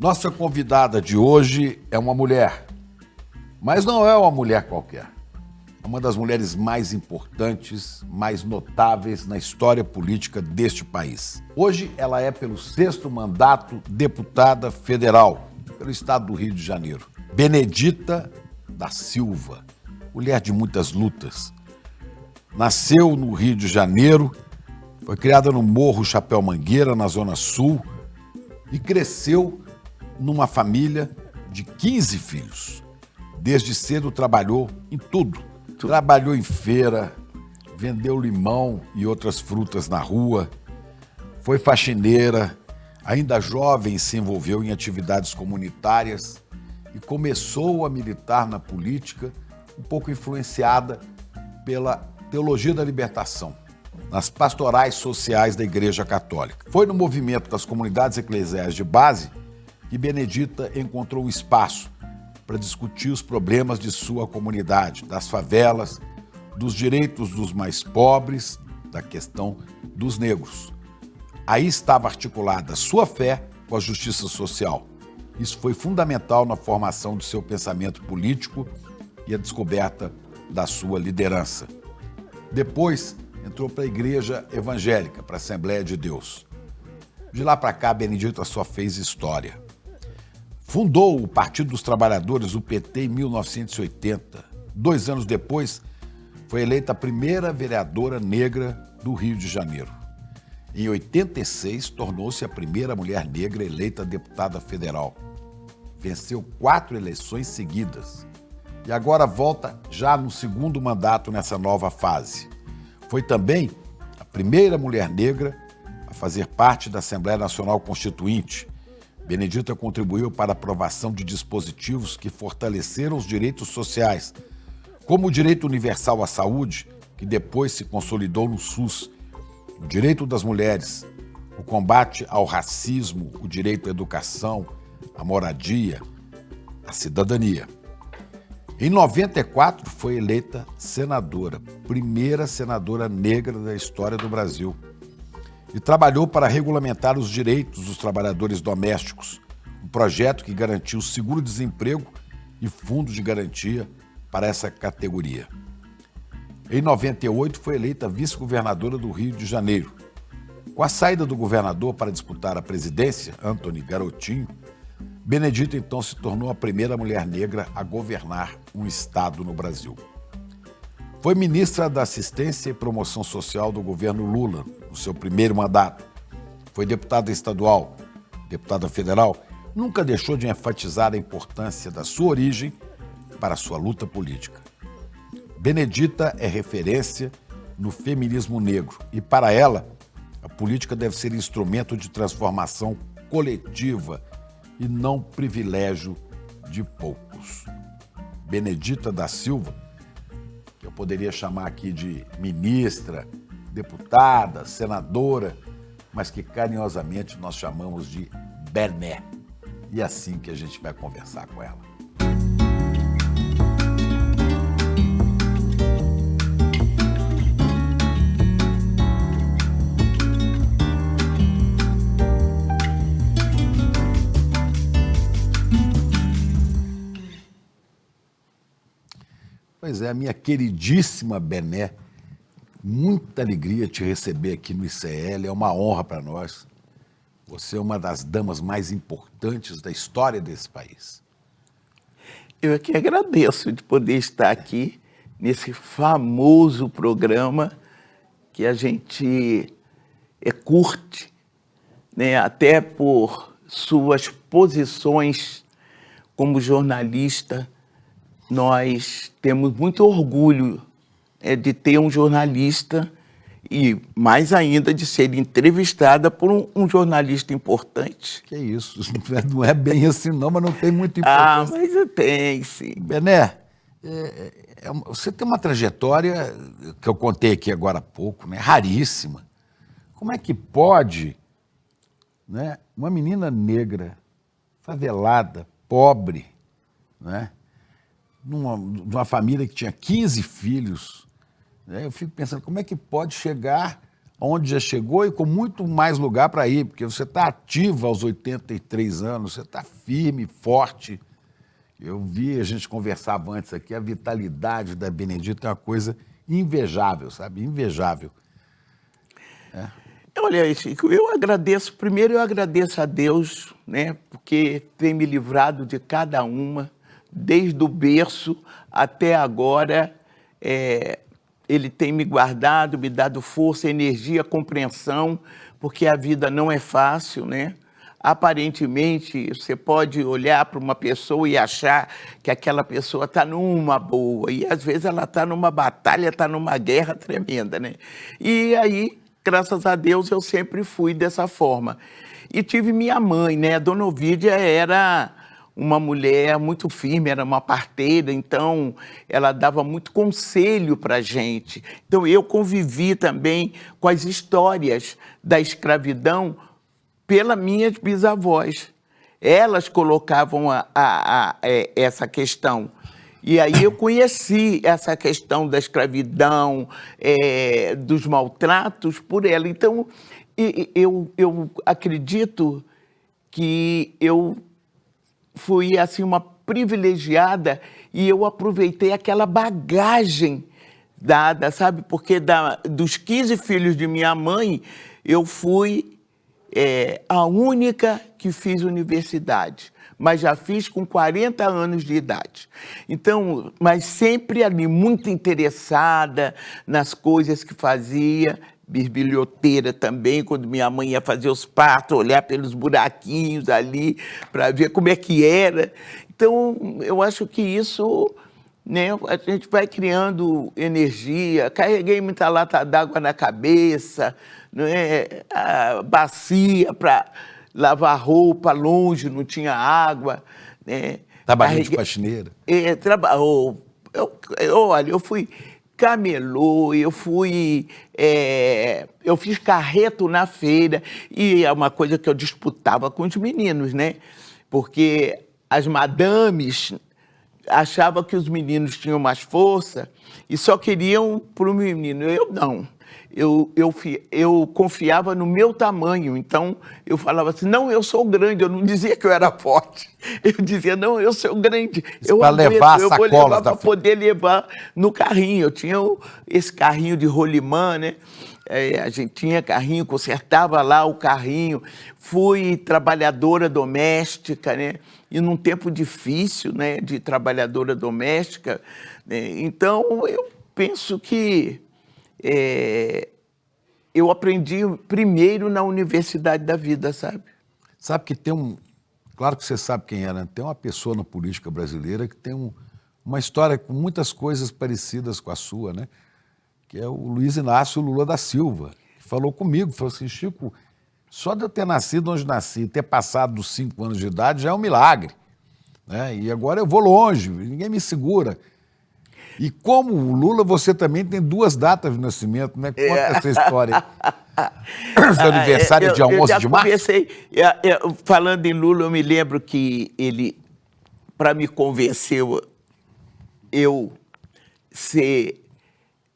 Nossa convidada de hoje é uma mulher, mas não é uma mulher qualquer. É uma das mulheres mais importantes, mais notáveis na história política deste país. Hoje ela é, pelo 6º mandato, deputada federal pelo estado do Rio de Janeiro. Benedita da Silva, mulher de muitas lutas. Nasceu no Rio de Janeiro, foi criada no Morro Chapéu Mangueira, na Zona Sul, e cresceu numa família de 15 filhos. Desde cedo trabalhou em tudo. Trabalhou em feira, vendeu limão e outras frutas na rua, foi faxineira, ainda jovem se envolveu em atividades comunitárias e começou a militar na política, um pouco influenciada pela teologia da libertação, nas pastorais sociais da Igreja Católica. Foi no movimento das comunidades eclesiais de base que Benedita encontrou um espaço para discutir os problemas de sua comunidade, das favelas, dos direitos dos mais pobres, da questão dos negros. Aí estava articulada sua fé com a justiça social. Isso foi fundamental na formação de seu pensamento político e a descoberta da sua liderança. Depois, entrou para a Igreja Evangélica, para a Assembleia de Deus. De lá para cá, Benedita só fez história. Fundou o Partido dos Trabalhadores, o PT, em 1980. 2 anos depois, foi eleita a primeira vereadora negra do Rio de Janeiro. Em 86, tornou-se a primeira mulher negra eleita deputada federal. Venceu 4 eleições seguidas. E agora volta já no 2º mandato nessa nova fase. Foi também a primeira mulher negra a fazer parte da Assembleia Nacional Constituinte. Benedita contribuiu para a aprovação de dispositivos que fortaleceram os direitos sociais, como o direito universal à saúde, que depois se consolidou no SUS, o direito das mulheres, o combate ao racismo, o direito à educação, à moradia, à cidadania. Em 94, foi eleita senadora, primeira senadora negra da história do Brasil. E trabalhou para regulamentar os direitos dos trabalhadores domésticos, um projeto que garantiu seguro-desemprego e fundo de garantia para essa categoria. Em 98, foi eleita vice-governadora do Rio de Janeiro. Com a saída do governador para disputar a presidência, Antony Garotinho, Benedita então se tornou a primeira mulher negra a governar um estado no Brasil. Foi ministra da Assistência e Promoção Social do governo Lula, no seu primeiro mandato. Foi deputada estadual, deputada federal. Nunca deixou de enfatizar a importância da sua origem para a sua luta política. Benedita é referência no feminismo negro e, para ela, a política deve ser instrumento de transformação coletiva e não privilégio de poucos. Benedita da Silva, que eu poderia chamar aqui de ministra, deputada, senadora, mas que carinhosamente nós chamamos de Bené. E é assim que a gente vai conversar com ela. Pois é, minha queridíssima Bené, muita alegria te receber aqui no ICL, é uma honra para nós. Você é uma das damas mais importantes da história desse país. Eu é que agradeço de poder estar aqui nesse famoso programa que a gente curte, né? Até por suas posições como jornalista. Nós temos muito orgulho de ter um jornalista e, mais ainda, de ser entrevistada por um jornalista importante. Que isso, não é bem assim não, mas não tem muita importância. Mas tem, sim. Bené, você tem uma trajetória que eu contei aqui agora há pouco, né, raríssima. Como é que pode, né, uma menina negra, favelada, pobre, né, numa família que tinha 15 filhos, né, eu fico pensando, como é que pode chegar onde já chegou e com muito mais lugar para ir, porque você está ativa aos 83 anos, você está firme, forte. Eu vi, a gente conversava antes aqui, a vitalidade da Benedita é uma coisa invejável, sabe? Invejável. Olha, Chico, eu agradeço a Deus, né, porque tem me livrado de cada uma, desde o berço até agora. Ele tem me guardado, me dado força, energia, compreensão, porque a vida não é fácil, né? Aparentemente, você pode olhar para uma pessoa e achar que aquela pessoa está numa boa, e às vezes ela está numa batalha, está numa guerra tremenda, né? E aí, graças a Deus, eu sempre fui dessa forma. E tive minha mãe, né? A Dona Ovídia era uma mulher muito firme, era uma parteira, então ela dava muito conselho para a gente. Então eu convivi também com as histórias da escravidão pelas minhas bisavós. Elas colocavam essa questão. E aí eu conheci essa questão da escravidão, dos maltratos por ela. Então, eu acredito que eu fui assim uma privilegiada e eu aproveitei aquela bagagem dada, sabe? Porque dos 15 filhos de minha mãe, eu fui a única que fiz universidade, mas já fiz com 40 anos de idade. Então, mas sempre ali muito interessada nas coisas que fazia, bisbilhoteira também, quando minha mãe ia fazer os partos, olhar pelos buraquinhos ali para ver como é que era. Então, eu acho que isso, né, a gente vai criando energia. Carreguei muita lata d'água na cabeça, né, a bacia para lavar roupa longe, não tinha água, né? Trabalhei de faxineira. Olha, eu fui camelô, eu fiz carreto na feira, e é uma coisa que eu disputava com os meninos, né? Porque as madames achavam que os meninos tinham mais força e só queriam para o menino. Eu não. Eu confiava no meu tamanho, então eu falava assim, não, eu sou grande, eu não dizia que eu era forte, eu dizia, não, eu sou grande, eu vou levar para poder levar no carrinho. Eu tinha esse carrinho de rolimã, né? A gente tinha carrinho, consertava lá o carrinho, fui trabalhadora doméstica, né? E num tempo difícil, né, de trabalhadora doméstica, né? Então eu penso que eu aprendi primeiro na universidade da vida, sabe? Sabe que tem claro que você sabe quem era, né? Tem uma pessoa na política brasileira que tem uma história com muitas coisas parecidas com a sua, né? Que é o Luiz Inácio Lula da Silva, que falou comigo, falou assim, Chico, só de eu ter nascido onde nasci e ter passado dos 5 anos de idade já é um milagre, né? E agora eu vou longe, ninguém me segura. E como o Lula, você também tem 2 datas de nascimento, né? Conta essa história. Seu aniversário é dia 11 de março? Falando em Lula, eu me lembro que ele, para me convencer, eu ser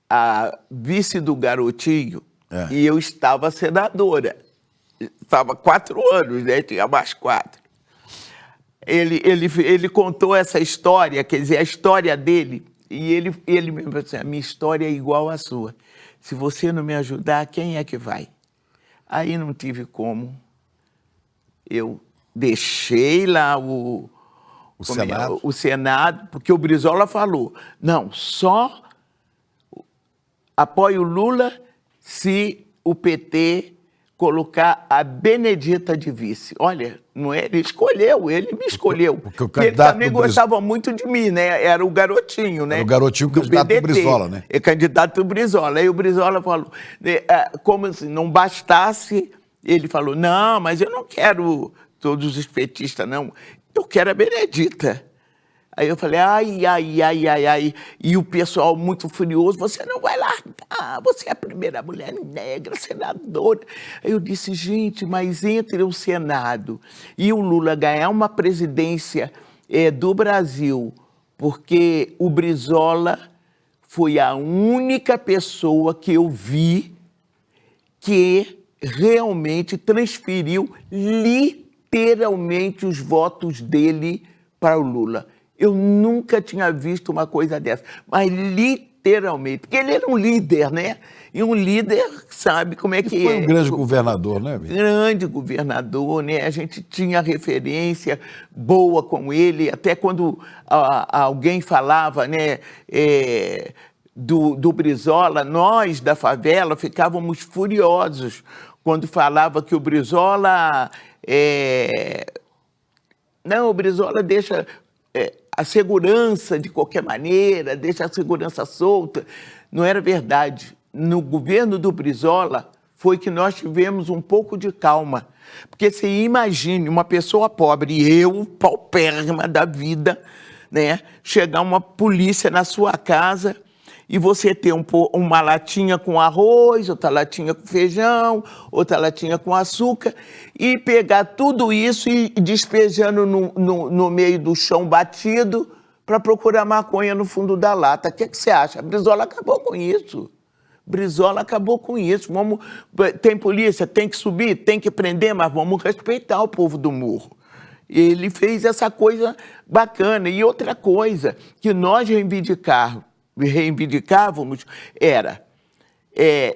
a vice do Garotinho, e eu estava senadora. Estava 4 anos, né? Tinha mais 4. Ele contou essa história, quer dizer, a história dele, e ele mesmo falou assim, a minha história é igual à sua. Se você não me ajudar, quem é que vai? Aí não tive como. Eu deixei lá o Senado, porque o Brizola falou, não, só apoia o Lula se o PT colocar a Benedita de vice. Olha, não é, ele escolheu, ele me escolheu. Porque o candidato ele também gostava muito de mim, né? Era o garotinho, né? Era o garotinho candidato do Brizola, né? É candidato do Brizola. Aí o Brizola falou, como se não bastasse, ele falou, não, mas eu não quero todos os petistas, não. Eu quero a Benedita. Aí eu falei, ai. E o pessoal muito furioso, você não vai largar, você é a primeira mulher negra, senadora. Aí eu disse, gente, mas entre o Senado e o Lula ganhar uma presidência do Brasil, porque o Brizola foi a única pessoa que eu vi que realmente transferiu literalmente os votos dele para o Lula. Eu nunca tinha visto uma coisa dessa, mas literalmente, porque ele era um líder, né? E um líder sabe como é que Foi é. um grande governador, né, Vitor? Grande governador, né? A gente tinha referência boa com ele, até quando alguém falava, né, do Brizola, nós da favela ficávamos furiosos quando falava que o Brizola não, o Brizola deixa a segurança de qualquer maneira, deixa a segurança solta. Não era verdade. No governo do Brizola foi que nós tivemos um pouco de calma. Porque você imagine uma pessoa pobre, eu, paupérrima da vida, né, chegar uma polícia na sua casa e você ter uma latinha com arroz, outra latinha com feijão, outra latinha com açúcar, e pegar tudo isso e despejando no meio do chão batido para procurar maconha no fundo da lata. O que você acha? A Brizola acabou com isso. Brizola acabou com isso. Tem polícia, tem que subir, tem que prender, mas vamos respeitar o povo do Morro. Ele fez essa coisa bacana. E outra coisa que nós reivindicávamos era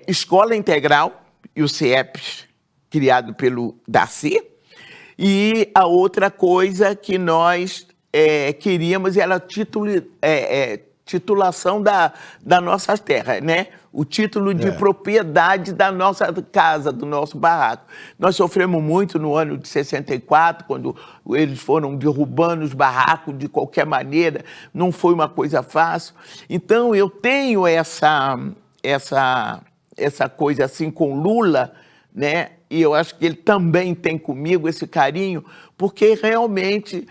escola integral, e o CIEPS, criado pelo Darcy, e a outra coisa que nós queríamos era titulação da nossa terra, né? O título de propriedade da nossa casa, do nosso barraco. Nós sofremos muito no ano de 64, quando eles foram derrubando os barracos de qualquer maneira, não foi uma coisa fácil. Então, eu tenho essa coisa assim com Lula, né? E eu acho que ele também tem comigo esse carinho, porque realmente,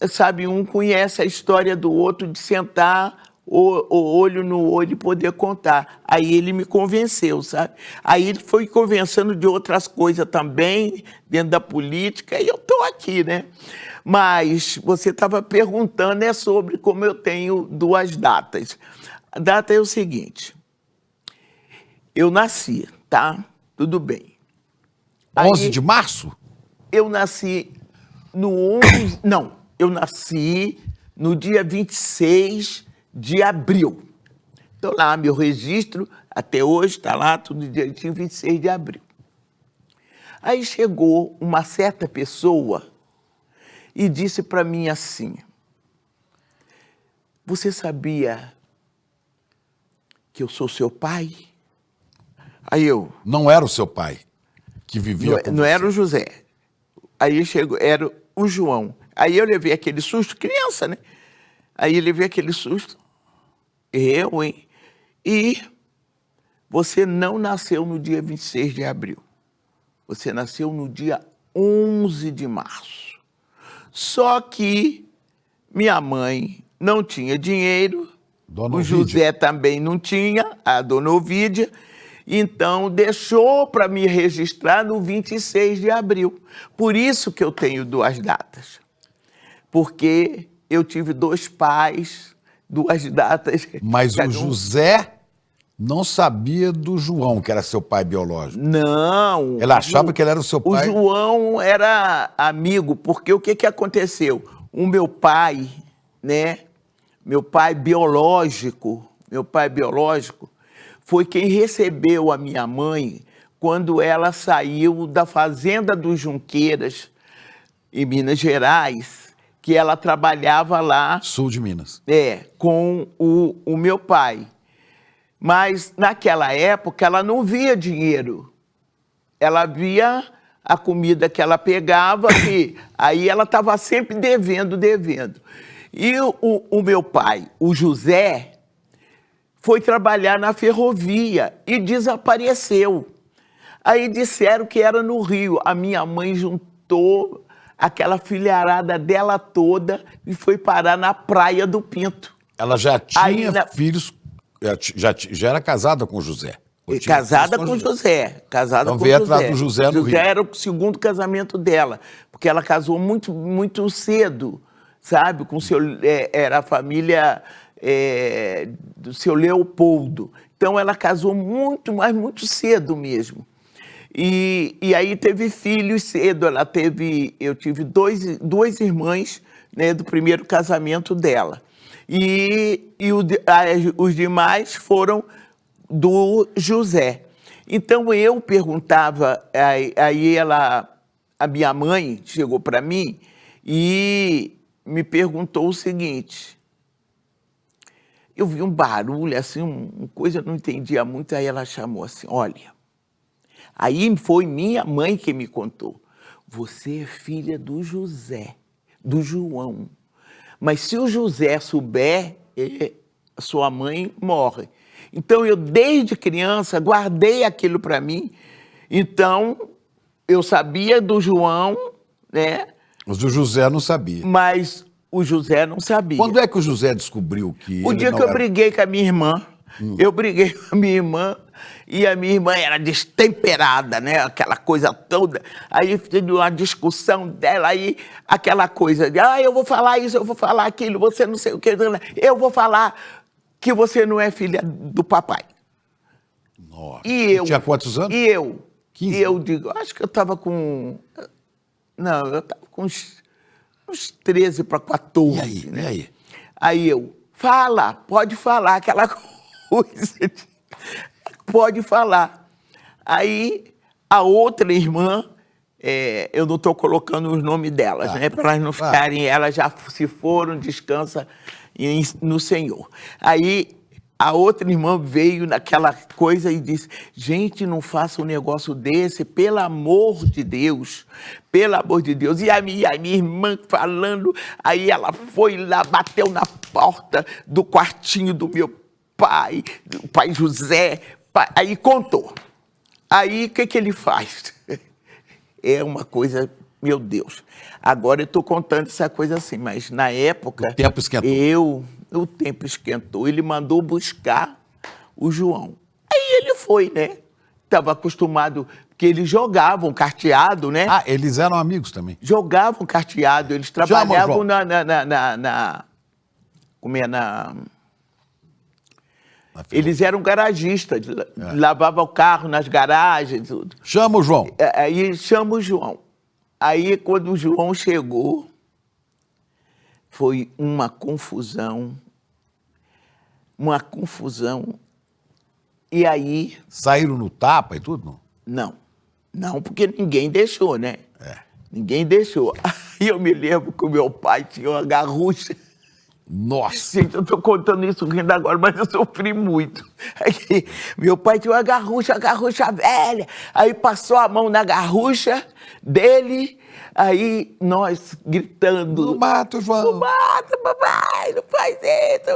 sabe, um conhece a história do outro de sentar o olho no olho e poder contar. Aí ele me convenceu, sabe? Aí ele foi convencendo de outras coisas também, dentro da política, e eu estou aqui, né? Mas você estava perguntando sobre como eu tenho duas datas. A data é o seguinte, eu nasci, tá? Tudo bem. 11 de março? Eu nasci no 11... Não, eu nasci no dia 26 de abril. Então lá, meu registro, até hoje, está lá, tudo direitinho, 26 de abril. Aí chegou uma certa pessoa e disse para mim assim, você sabia que eu sou seu pai? Aí eu... Não era o seu pai que vivia com Não você. era o José. Aí chegou, era o João. Aí eu levei aquele susto, criança, né? Aí eu levei aquele susto. Eu, hein? E você não nasceu no dia 26 de abril. Você nasceu no dia 11 de março. Só que minha mãe não tinha dinheiro, Dona o Ovídia. José também não tinha, a dona Ovídia, então deixou para me registrar no 26 de abril. Por isso que eu tenho duas datas. Porque eu tive dois pais, duas datas. Mas o José não sabia do João, que era seu pai biológico. Não. Ela achava que ele era o seu pai. O João era amigo, porque o que aconteceu? O meu pai, né? Meu pai biológico, foi quem recebeu a minha mãe quando ela saiu da fazenda dos Junqueiras, em Minas Gerais, que ela trabalhava lá... Sul de Minas. Com o meu pai. Mas, naquela época, ela não via dinheiro. Ela via a comida que ela pegava, que aí ela estava sempre devendo. E o meu pai, o José, foi trabalhar na ferrovia e desapareceu. Aí disseram que era no Rio. A minha mãe juntou aquela filharada dela toda e foi parar na Praia do Pinto. Ela já tinha filhos, já era casada com o José. Casada com o José. Então veio atrás do José no Rio. José era o segundo casamento dela, porque ela casou muito cedo, sabe? Era a família do seu Leopoldo. Então ela casou muito cedo mesmo. E aí teve filhos cedo. Eu tive duas irmãs, né, do primeiro casamento dela. Os demais foram do José. Então eu perguntava, a minha mãe chegou para mim e me perguntou o seguinte: eu vi um barulho, assim, uma coisa eu não entendia muito, aí ela chamou assim, olha, aí foi minha mãe que me contou, você é filha do José, do João, mas se o José souber, sua mãe morre. Então eu, desde criança, guardei aquilo para mim, então eu sabia do João, né? Mas o José não sabia. Mas o José não sabia. Quando é que o José descobriu que O ele dia não que eu era... briguei com a minha irmã, eu briguei com a minha irmã, e a minha irmã era destemperada, né? Aquela coisa toda. Aí teve uma discussão dela, aí aquela coisa de, eu vou falar isso, eu vou falar aquilo, você não sei o que, eu vou falar que você não é filha do papai. Nossa. E eu... Tinha quantos anos? E eu... 15? E eu digo, acho que eu estava com... Não, eu estava com uns 13 para 14. E aí? Né? E aí? Aí eu, fala, pode falar, aquela coisa. Pode falar. Aí a outra irmã, eu não estou colocando os nomes delas, né? Para elas não ficarem, elas já se foram, descansa no Senhor. Aí a outra irmã veio naquela coisa e disse, gente, não faça um negócio desse, pelo amor de Deus, pelo amor de Deus. E a minha irmã falando, aí ela foi lá, bateu na porta do quartinho do meu pai, do pai José, aí contou. Aí o que ele faz? É uma coisa, meu Deus. Agora eu estou contando essa coisa assim, mas na época... O tempo esquentou. O tempo esquentou, ele mandou buscar o João. Aí ele foi, né? Estava acostumado, porque eles jogavam carteado, né? Ah, eles eram amigos também. Jogavam carteado, eles trabalhavam eles eram garagistas, lavavam o carro nas garagens, tudo. Chama o João. Aí chama o João. Aí quando o João chegou, foi uma confusão. E aí... Saíram no tapa e tudo? Não, porque ninguém deixou, né? Ninguém deixou. Aí eu me lembro que o meu pai tinha uma garrucha. Nossa! Gente, eu estou contando isso rindo agora, mas eu sofri muito. Aí, meu pai tinha uma garrucha velha. Aí passou a mão na garrucha dele, aí nós gritando... Não mata o João! Não mata, papai, não faz isso.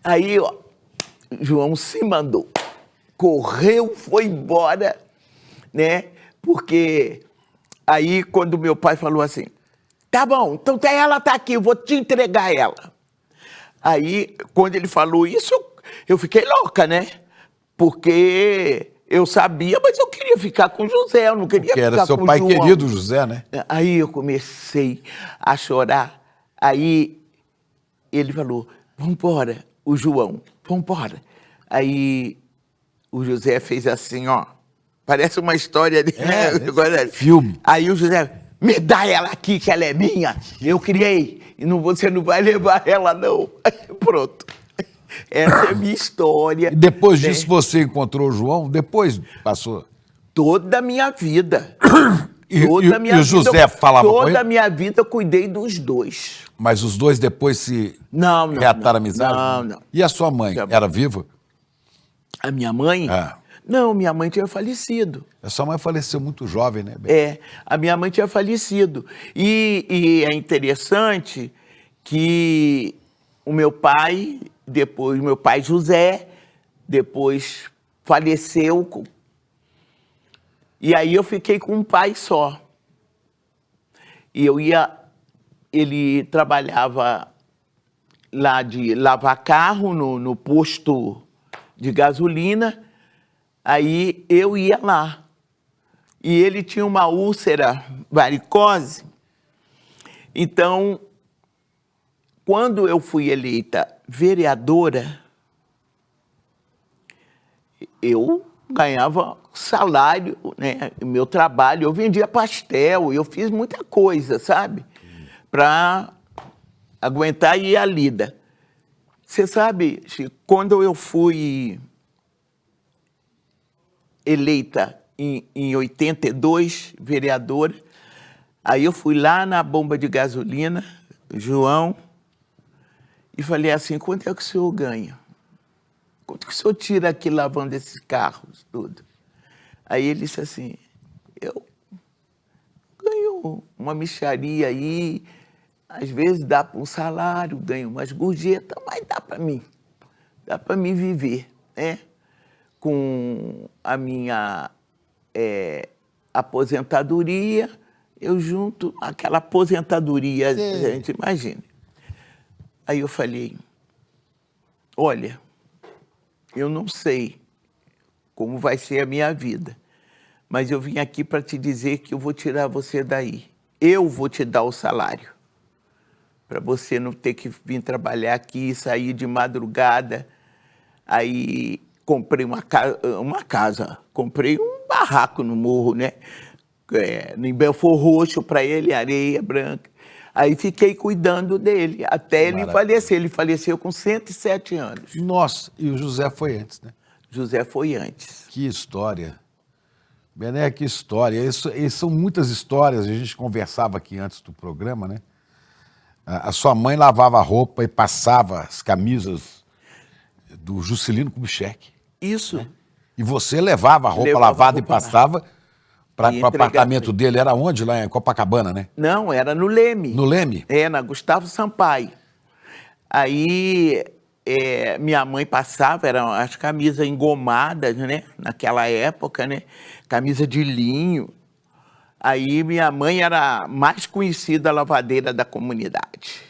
Aí, ó, João se mandou. Correu, foi embora, né? Porque aí, quando meu pai falou assim, tá bom, então ela tá aqui, eu vou te entregar ela. Aí, quando ele falou isso, eu fiquei louca, né? Porque eu sabia, mas eu queria ficar com o José, eu não queria ficar com o João. Porque era seu pai querido, José, né? Aí eu comecei a chorar. Aí ele falou, vamos embora, o João, vamos embora. Aí o José fez assim, ó, parece uma história de filme. Aí o José, me dá ela aqui, que ela é minha, eu criei, e você não vai levar ela, não. Pronto. Essa é a minha história. E depois disso você encontrou o João? Depois passou? Toda a minha vida. E o José falava com ele? Toda a minha vida eu cuidei dos dois. Mas os dois depois se reataram amizade? Não. E a sua mãe, era viva? A minha mãe? Não, minha mãe tinha falecido. A sua mãe faleceu muito jovem, né? A minha mãe tinha falecido. E é interessante que o meu pai José, depois faleceu. E aí eu fiquei com um pai só. E ele trabalhava lá de lavar carro no posto de gasolina, aí eu ia lá. E ele tinha uma úlcera varicose, então, quando eu fui eleita vereadora, eu ganhava salário, né? O meu trabalho, eu vendia pastel, eu fiz muita coisa, sabe? Para aguentar e ir à lida. Você sabe, Chico, quando eu fui eleita em 82, vereadora, aí eu fui lá na bomba de gasolina, João, e falei assim, quanto é que o senhor ganha? Quanto que o senhor tira aqui lavando esses carros, tudo? Aí ele disse assim, eu ganho uma mixaria aí, às vezes dá para um salário, ganho umas gorjetas, mas dá para mim viver, né? Com a minha aposentadoria, eu junto aquela aposentadoria, Sim. a gente imagina. Aí eu falei, olha, eu não sei como vai ser a minha vida, mas eu vim aqui para te dizer que eu vou tirar você daí. Eu vou te dar o salário, para você não ter que vir trabalhar aqui, sair de madrugada. Aí comprei uma casa, comprei um barraco no morro, né? Em Belfort Roxo, para ele, areia branca. Aí fiquei cuidando dele, até ele falecer. Ele faleceu com 107 anos. Nossa, e o José foi antes, né? José foi antes. Que história. Bené, que história. Isso são muitas histórias, a gente conversava aqui antes do programa, né? A sua mãe lavava a roupa e passava as camisas do Juscelino Kubitschek. Isso. Né? E você levava a roupa Levava lavada a roupa e passava para o apartamento entregava. dele. Era onde? Lá em Copacabana, né? Não, era no Leme. No Leme? Na Gustavo Sampaio. Aí minha mãe passava, eram as camisas engomadas, né? Naquela época, né? Camisa de linho. Aí minha mãe era a mais conhecida lavadeira da comunidade.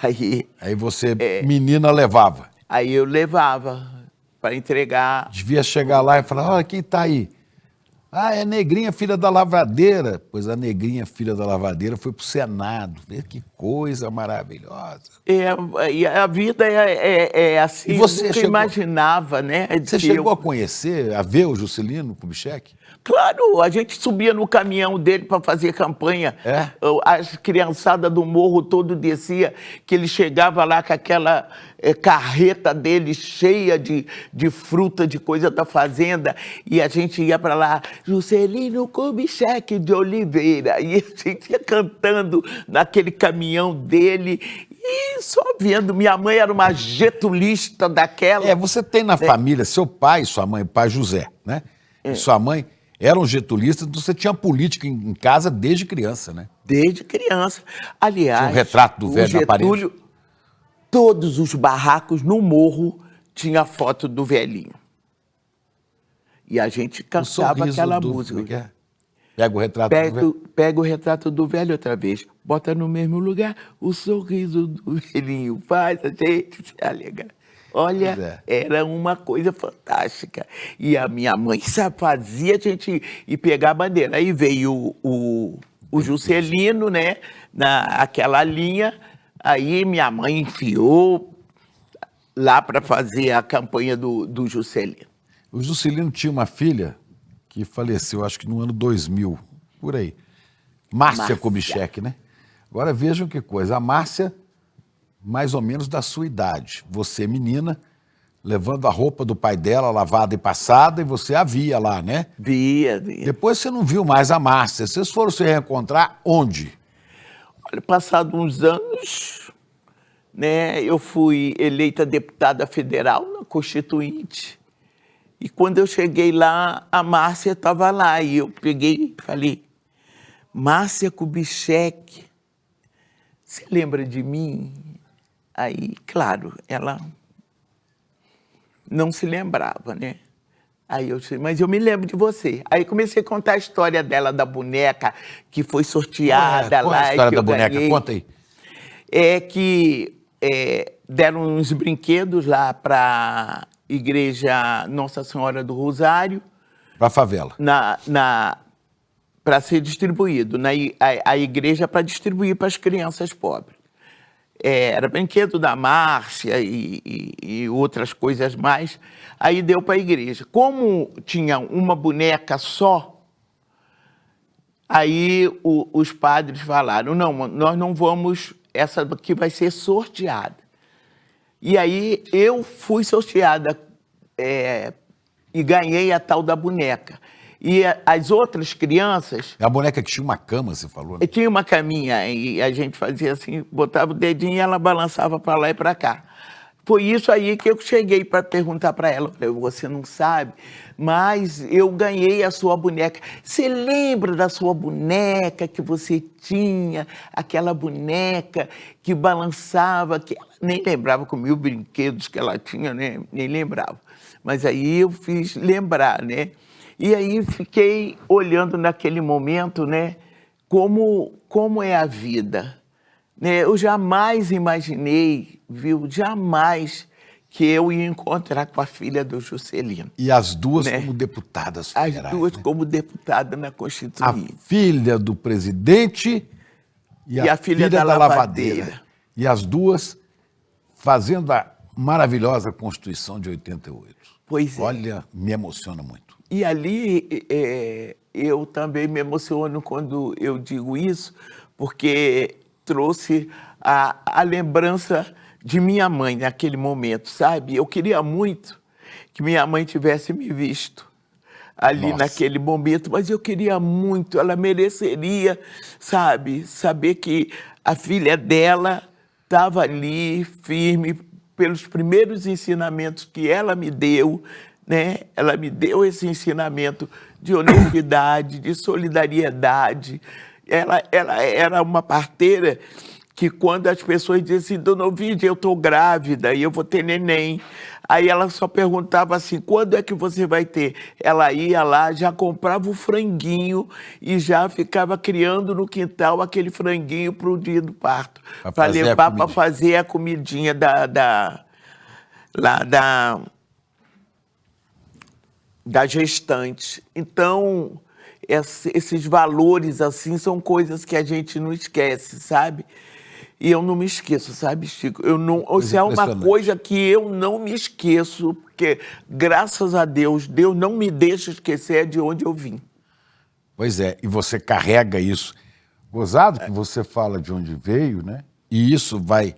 Aí você, menina, levava. Aí eu levava para entregar. Devia chegar lá e falar, olha, quem tá aí? Ah, é a Negrinha, filha da lavadeira. Pois a Negrinha, filha da lavadeira, foi pro Senado. Vê que coisa maravilhosa. E a vida é assim, E você nunca imaginava, né? Você chegou a conhecer, a ver o Juscelino Kubitschek? Claro, a gente subia no caminhão dele para fazer campanha. As criançadas do morro todo descia, que ele chegava lá com aquela carreta dele cheia de fruta, de coisa da fazenda, e a gente ia para lá, Juscelino Kubitschek de Oliveira, e a gente ia cantando naquele caminhão dele, e só vendo. Minha mãe era uma getulista daquela. Você tem na família, seu pai e sua mãe, o pai José, né? E sua mãe eram getulistas, então você tinha política em casa desde criança, né? Desde criança. Aliás, tinha um retrato do velho na parede. Todos os barracos no morro tinha foto do velhinho. E a gente cantava aquela música. Pega o retrato do velho. Pega o retrato do velho outra vez. Bota no mesmo lugar o sorriso do velhinho. Faz a gente se alegrar. Olha, era uma coisa fantástica. E a minha mãe fazia a gente ir pegar a bandeira. Aí veio o Juscelino, né? Naquela linha. Aí minha mãe enfiou lá para fazer a campanha do Juscelino. O Juscelino tinha uma filha que faleceu, acho que no ano 2000, por aí. Márcia Kubitschek, né? Agora vejam que coisa. A Márcia, mais ou menos da sua idade. Você, menina, levando a roupa do pai dela, lavada e passada, e você a via lá, né? Via. Depois você não viu mais a Márcia. Vocês foram se reencontrar onde? Olha, passados uns anos, né, eu fui eleita deputada federal na Constituinte. E quando eu cheguei lá, a Márcia estava lá. E eu peguei e falei, Márcia Kubitschek, você lembra de mim? Aí, claro, ela não se lembrava, né? Aí eu disse, mas eu me lembro de você. Aí comecei a contar a história dela, da boneca, que foi sorteada lá. Qual é a história que da eu boneca? ganhei. Conta aí. É que deram uns brinquedos lá para Igreja Nossa Senhora do Rosário. Para a favela. Para ser distribuído. A igreja para distribuir para as crianças pobres. era brinquedo da Márcia e outras coisas mais. Aí deu para a igreja. Como tinha uma boneca só, aí os padres falaram, não, nós não vamos, essa aqui vai ser sorteada. E aí eu fui sorteada e ganhei a tal da boneca. E as outras crianças... É a boneca que tinha uma cama, você falou, né? Tinha uma caminha e a gente fazia assim, botava o dedinho e ela balançava para lá e para cá. Foi isso aí que eu cheguei para perguntar para ela. Falei, você não sabe, mas eu ganhei a sua boneca. Você lembra da sua boneca que você tinha? Aquela boneca que balançava, que ela nem lembrava com 1000 brinquedos que ela tinha, né? Nem lembrava. Mas aí eu fiz lembrar, né? E aí fiquei olhando naquele momento, né? Como é a vida. Né? Eu jamais imaginei, viu? Jamais que eu ia encontrar com a filha do Juscelino. E as duas né? como deputadas federais. As duas né? como deputada na Constituinte. A filha do presidente e a filha da lavadeira. E as duas fazendo a maravilhosa Constituição de 88. Pois é. Olha, me emociona muito. E ali eu também me emociono quando eu digo isso, porque trouxe a lembrança de minha mãe naquele momento, sabe? Eu queria muito que minha mãe tivesse me visto ali naquele momento, mas eu queria muito, ela mereceria, sabe? Saber que a filha dela estava ali firme pelos primeiros ensinamentos que ela me deu, né? Ela me deu esse ensinamento de honestidade, de solidariedade. Ela era uma parteira que quando as pessoas diziam assim, Dona Ovídia, eu estou grávida e eu vou ter neném. Aí ela só perguntava assim, quando é que você vai ter? Ela ia lá, já comprava o franguinho e já ficava criando no quintal aquele franguinho para o dia do parto. Para levar para fazer a comidinha da gestante. Então, esses valores assim são coisas que a gente não esquece, sabe? E eu não me esqueço, sabe, Chico? Isso é uma coisa que eu não me esqueço, porque, graças a Deus, Deus não me deixa esquecer de onde eu vim. Pois é, e você carrega isso. Gozado que você fala de onde veio, né? E isso vai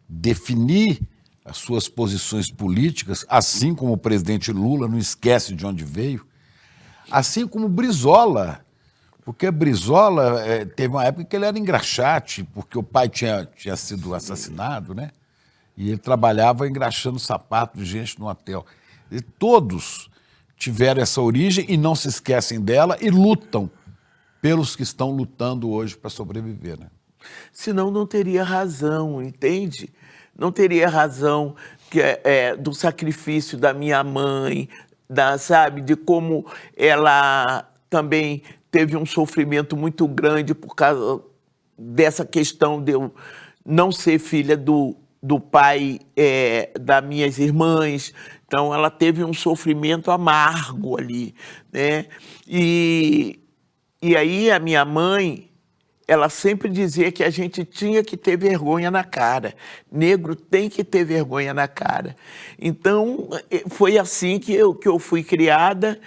definir as suas posições políticas, assim como o presidente Lula não esquece de onde veio, assim como Brizola, porque Brizola teve uma época que ele era engraxate, porque o pai tinha sido assassinado, né? E ele trabalhava engraxando sapato de gente no hotel. E todos tiveram essa origem e não se esquecem dela e lutam pelos que estão lutando hoje para sobreviver, né? Senão não teria razão, entende? Não teria razão do sacrifício da minha mãe, sabe, de como ela também teve um sofrimento muito grande por causa dessa questão de eu não ser filha do pai das minhas irmãs. Então, ela teve um sofrimento amargo ali, né? E aí a minha mãe, ela sempre dizia que a gente tinha que ter vergonha na cara. Negro tem que ter vergonha na cara. Então, foi assim que eu fui criada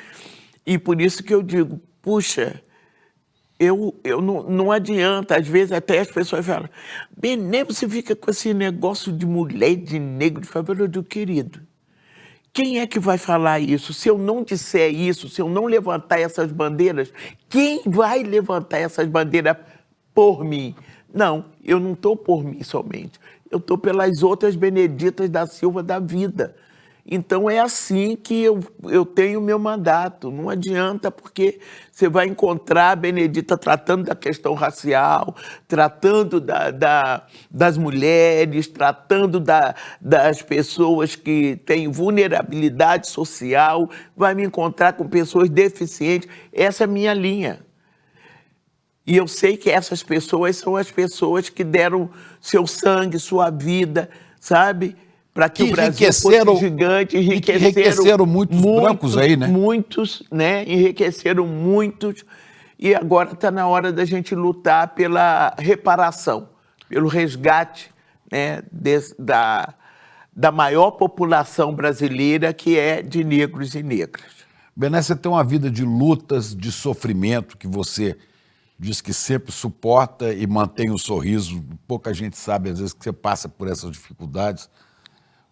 e por isso que eu digo, puxa, não adianta, às vezes até as pessoas falam, Benê, você fica com esse negócio de mulher, de negro, de favela. Eu digo, querido, quem é que vai falar isso? Se eu não disser isso, se eu não levantar essas bandeiras, quem vai levantar essas bandeiras por mim? Não, eu não estou por mim somente. Eu estou pelas outras Beneditas da Silva da vida. Então é assim que eu tenho o meu mandato. Não adianta, porque você vai encontrar a Benedita tratando da questão racial, tratando das mulheres, tratando das pessoas que têm vulnerabilidade social, vai me encontrar com pessoas deficientes. Essa é a minha linha. E eu sei que essas pessoas são as pessoas que deram seu sangue, sua vida, sabe? Para que o Brasil fosse gigante, enriqueceram muitos brancos aí, né? Muitos, né? Enriqueceram muitos. E agora está na hora da gente lutar pela reparação, pelo resgate, né, da maior população brasileira, que é de negros e negras. Bené, você tem uma vida de lutas, de sofrimento, que você diz que sempre suporta e mantém o sorriso. Pouca gente sabe, às vezes, que você passa por essas dificuldades.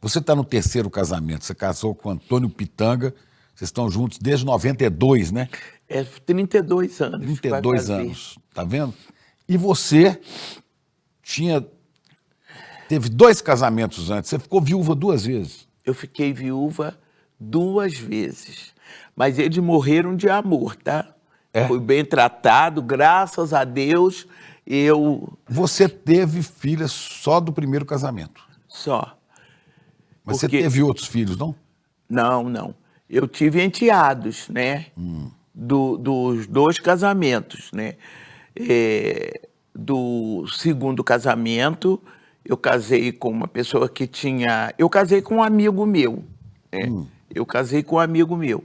Você está no terceiro casamento, você casou com Antônio Pitanga, vocês estão juntos desde 92, né? 32 anos. 32 anos, tá vendo? E você teve 2 casamentos antes, você ficou viúva 2 vezes. Eu fiquei viúva 2 vezes, mas eles morreram de amor, tá? Fui bem tratado, graças a Deus, Você teve filhas só do primeiro casamento? Só. Mas você teve outros filhos, não? Não. Eu tive enteados, né? Dos 2 casamentos, né? Do segundo casamento, eu casei com uma pessoa que tinha... Eu casei com um amigo meu, né? Eu casei com um amigo meu.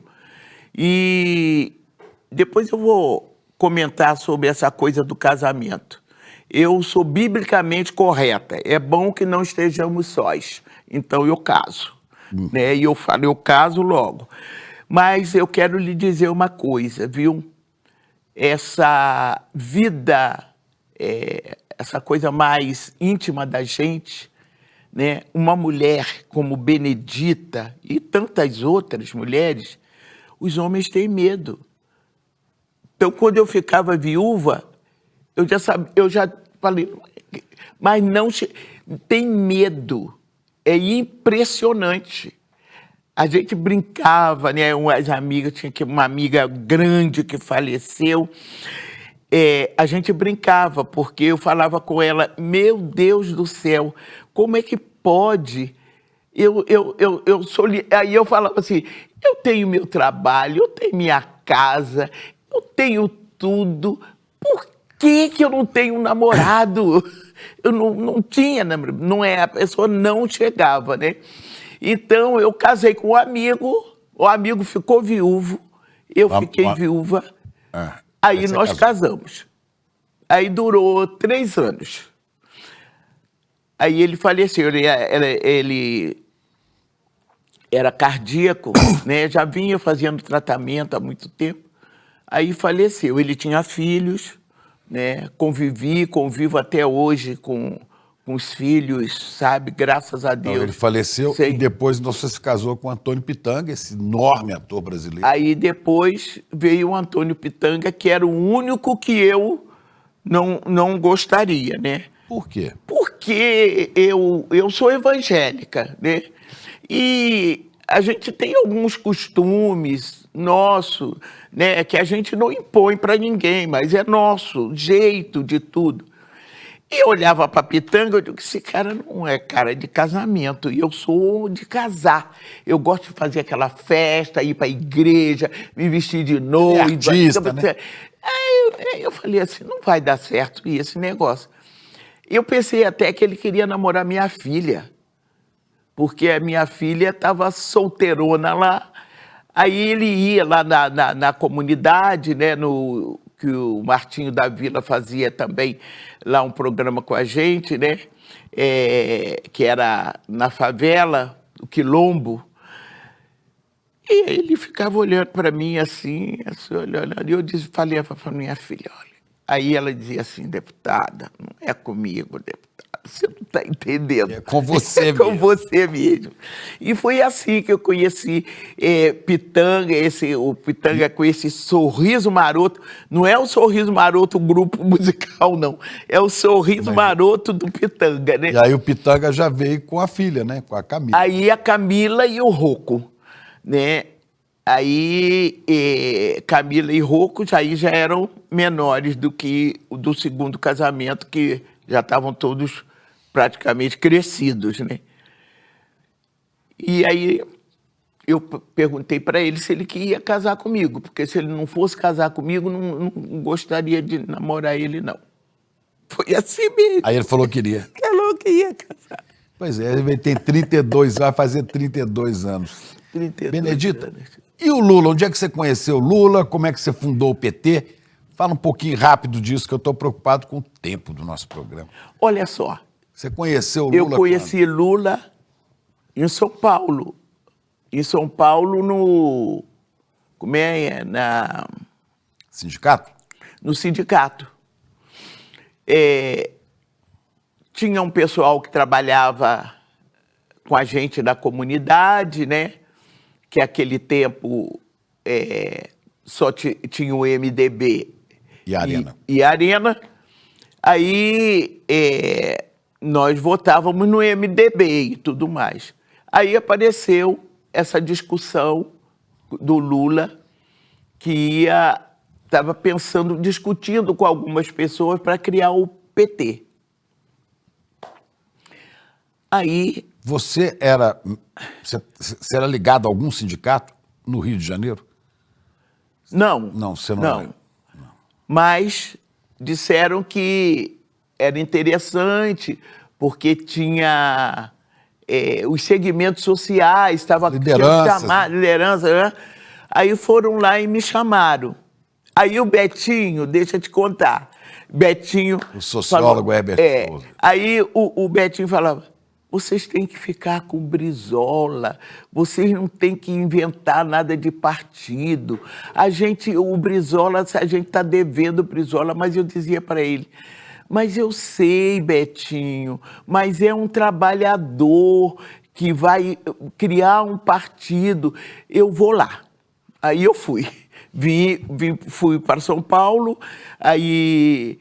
E depois eu vou comentar sobre essa coisa do casamento. Eu sou biblicamente correta. É bom que não estejamos sós. Então eu caso, né? E eu falo, eu caso logo. Mas eu quero lhe dizer uma coisa, viu? Essa vida, essa coisa mais íntima da gente, né? Uma mulher como Benedita e tantas outras mulheres, os homens têm medo. Então, quando eu ficava viúva, eu já falei, mas não tem medo. É impressionante. A gente brincava, né? Umas amigas, tinha uma amiga grande que faleceu. A gente brincava, porque eu falava com ela, meu Deus do céu, como é que pode? Aí eu falava assim, eu tenho meu trabalho, eu tenho minha casa, eu tenho tudo, por que eu não tenho um namorado? Eu não tinha, a pessoa não chegava, né? Então, eu casei com um amigo, o amigo ficou viúvo, eu fiquei viúva, aí nós casamos. Aí durou 3 anos. Aí ele faleceu, ele era cardíaco, né? Já vinha fazendo tratamento há muito tempo, aí faleceu. Ele tinha filhos, né? Convivo até hoje com os filhos, sabe? Graças a Deus. Então, ele faleceu e depois você se casou com o Antônio Pitanga, esse enorme ator brasileiro. Aí depois veio o Antônio Pitanga, que era o único que eu não gostaria, né? Por quê? Porque eu sou evangélica, né? E a gente tem alguns costumes nossos, né? Que a gente não impõe para ninguém, mas é nosso jeito de tudo. E eu olhava para Pitanga, eu digo, esse cara não é cara de casamento, e eu sou de casar. Eu gosto de fazer aquela festa, ir para a igreja, me vestir de noiva. É artista, né? Aí eu falei assim, não vai dar certo esse negócio. Eu pensei até que ele queria namorar minha filha, porque a minha filha estava solteirona lá. Aí ele ia lá na comunidade, né, que o Martinho da Vila fazia também lá um programa com a gente, né, que era na favela, o Quilombo. E ele ficava olhando para mim assim olhando. E eu falei para minha filha, olha. Aí ela dizia assim, deputada, não é comigo, deputada, você não está entendendo. É com você mesmo. É com você mesmo. E foi assim que eu conheci Pitanga, o Pitanga com esse Sorriso Maroto. Não é o Sorriso Maroto, o grupo musical, não. É o Sorriso Maroto do Pitanga, né? E aí o Pitanga já veio com a filha, né? Com a Camila. Aí a Camila e o Rocco, né? Aí Camila e Rocco já eram menores do que o do segundo casamento, que já estavam todos praticamente crescidos, né? E aí eu perguntei para ele se ele queria casar comigo, porque se ele não fosse casar comigo, não gostaria de namorar ele, não. Foi assim mesmo. Aí ele falou que queria. Falou que ia casar. Pois é, ele tem 32, vai fazer 32 anos. 32 Benedita, anos. E o Lula? Onde é que você conheceu o Lula? Como é que você fundou o PT? Fala um pouquinho rápido disso, que eu estou preocupado com o tempo do nosso programa. Olha só, Você conheceu o Lula? Eu conheci Lula em São Paulo. Em São Paulo, no... Como é? Sindicato? No sindicato. Tinha um pessoal que trabalhava com a gente da comunidade, né? Que aquele tempo só tinha o MDB E a Arena. E a Arena. Aí nós votávamos no MDB e tudo mais. Aí apareceu essa discussão do Lula, que estava pensando, discutindo com algumas pessoas para criar o PT. Aí... Você era ligado a algum sindicato no Rio de Janeiro? Não. Não, você não era. Não. Mas disseram que era interessante, porque tinha os segmentos sociais, estava liderança, né? Aí foram lá e me chamaram. Aí o Betinho, deixa eu te contar, Betinho... O sociólogo Herbert Souza. Aí o Betinho falava, vocês têm que ficar com Brizola, vocês não têm que inventar nada de partido. O Brizola, a gente está devendo o Brizola, mas eu dizia para ele, mas eu sei, Betinho, mas é um trabalhador que vai criar um partido, eu vou lá. Aí eu fui. Fui para São Paulo, aí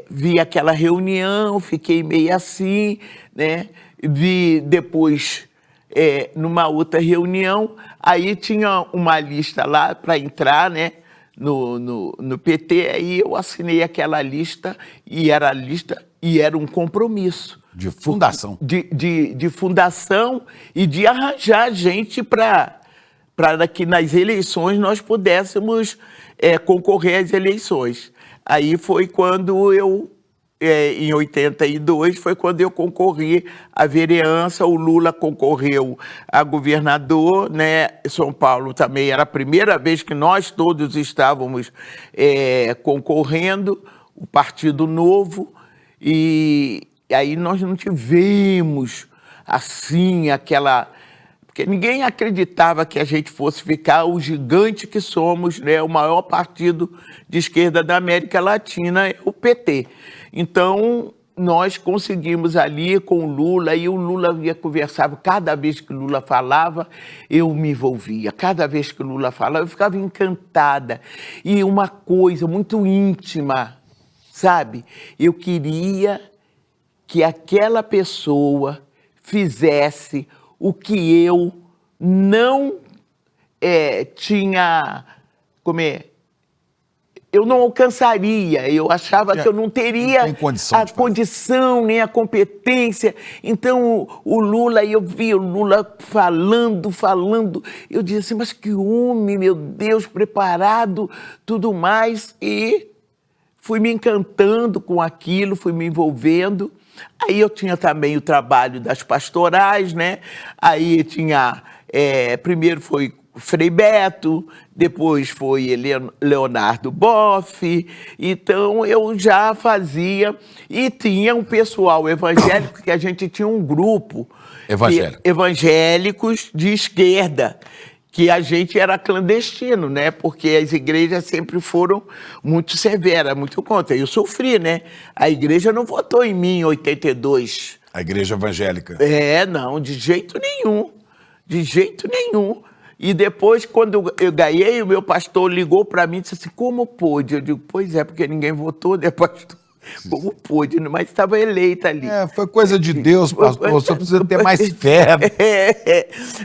vi aquela reunião, fiquei meio assim, né? Vi depois, numa outra reunião, aí tinha uma lista lá para entrar, né? No PT, aí eu assinei aquela lista e era um compromisso. De fundação. De fundação e de arranjar gente para que nas eleições nós pudéssemos concorrer às eleições. Aí foi quando em 82, foi quando eu concorri à vereança, o Lula concorreu a governador, né? São Paulo também era a primeira vez que nós todos estávamos concorrendo, o Partido Novo, e aí nós não tivemos, assim, porque ninguém acreditava que a gente fosse ficar o gigante que somos, né? O maior partido de esquerda da América Latina é o PT. Então, nós conseguimos ali com o Lula, e o Lula conversava, cada vez que o Lula falava, eu me envolvia. Cada vez que o Lula falava, eu ficava encantada. E uma coisa muito íntima, sabe? Eu queria que aquela pessoa fizesse o que eu não tinha, eu não alcançaria, eu achava que eu não teria a condição, nem a competência. Então, o Lula, eu via o Lula falando, eu dizia assim, mas que homem, meu Deus, preparado, tudo mais, e fui me encantando com aquilo, fui me envolvendo. Aí eu tinha também o trabalho das pastorais, né? Aí tinha, primeiro foi Frei Beto, depois foi Leonardo Boff, então eu já fazia, e tinha um pessoal evangélico, que a gente tinha um grupo evangélicos de esquerda, que a gente era clandestino, né? Porque as igrejas sempre foram muito severas, muito contra. Eu sofri, né? A igreja não votou em mim em 82. A igreja evangélica. Não, de jeito nenhum. De jeito nenhum. E depois, quando eu ganhei, o meu pastor ligou para mim e disse assim, como pôde? Eu digo, pois é, porque ninguém votou, né, pastor? Como pôde? Mas estava eleita ali. Foi coisa de Deus, pastor, você precisa ter mais fé.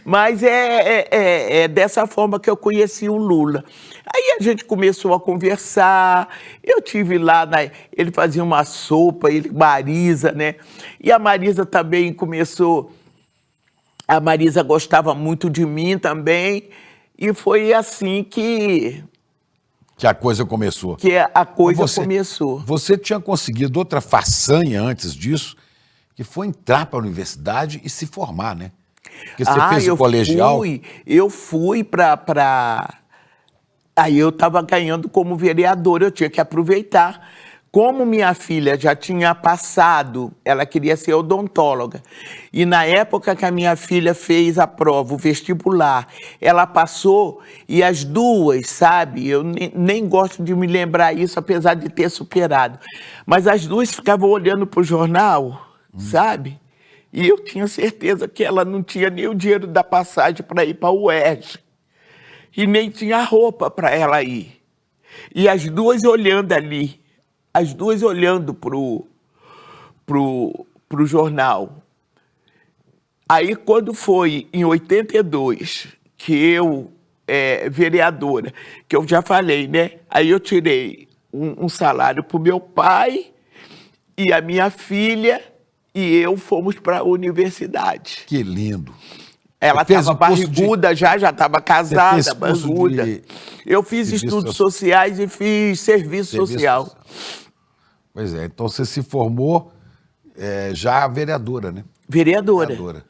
Mas é dessa forma que eu conheci o Lula. Aí a gente começou a conversar, eu tive lá, ele fazia uma sopa, Marisa, né? E a Marisa também começou... A Marisa gostava muito de mim também, e foi assim que a coisa começou. Começou. Você tinha conseguido outra façanha antes disso, que foi entrar para a universidade e se formar, né? Porque você fez o colegial. Eu fui para... Aí eu estava ganhando como vereador, eu tinha que aproveitar. Como minha filha já tinha passado, ela queria ser odontóloga. E na época que a minha filha fez a prova, o vestibular, ela passou e as duas, sabe? Eu nem gosto de me lembrar isso, apesar de ter superado. Mas as duas ficavam olhando para o jornal, sabe? E eu tinha certeza que ela não tinha nem o dinheiro da passagem para ir para o UERJ. E nem tinha roupa para ela ir. E as duas olhando ali. As duas olhando pro jornal. Aí, quando foi em 82, que eu, vereadora, que eu já falei, né? Aí eu tirei um salário para o meu pai e a minha filha e eu fomos para a universidade. Que lindo. Ela estava barriguda já estava casada, barriguda. Eu fiz estudos sociais e fiz serviço social. Pois é, então você se formou já vereadora, né? Vereadora.